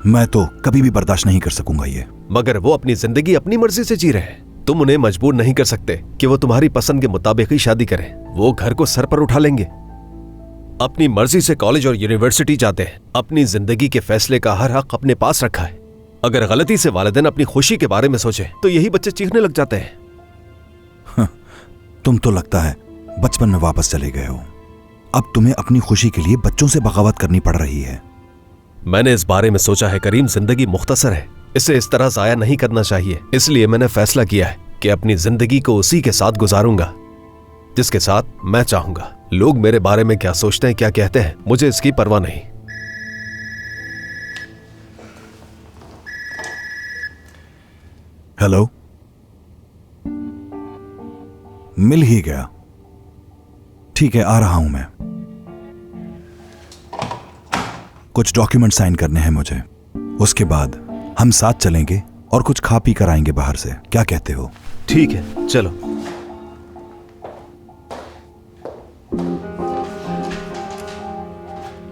मैं तो कभी भी बर्दाश्त नहीं कर सकूंगा ये। मगर वो अपनी जिंदगी अपनी मर्जी से जी रहे हैं। तुम उन्हें मजबूर नहीं कर सकते कि वो तुम्हारी पसंद के मुताबिक ही शादी करें। वो घर को सर पर उठा लेंगे, अपनी मर्जी से कॉलेज और यूनिवर्सिटी जाते हैं। अपनी जिंदगी के फैसले का हर हक अपने पास रखा है। अगर गलती से वालिदैन अपनी खुशी के बारे में सोचे तो यही बच्चे चीखने लग जाते हैं। तुम तो लगता है बचपन में वापस चले गए हो। अब तुम्हें अपनी खुशी के लिए बच्चों से बगावत करनी पड़ रही है। मैंने इस बारे में सोचा है करीम, जिंदगी मुख्तसर है, इसे इस तरह जाया नहीं करना चाहिए। इसलिए मैंने फैसला किया है कि अपनी जिंदगी को उसी के साथ गुजारूंगा जिसके साथ मैं चाहूंगा। लोग मेरे बारे में क्या सोचते हैं, क्या कहते हैं, मुझे इसकी परवाह नहीं। हेलो, मिल ही गया। ठीक है, आ रहा हूं मैं। कुछ डॉक्यूमेंट साइन करने हैं मुझे, उसके बाद हम साथ चलेंगे और कुछ खा पी कर आएंगे बाहर से। क्या कहते हो? ठीक है, चलो।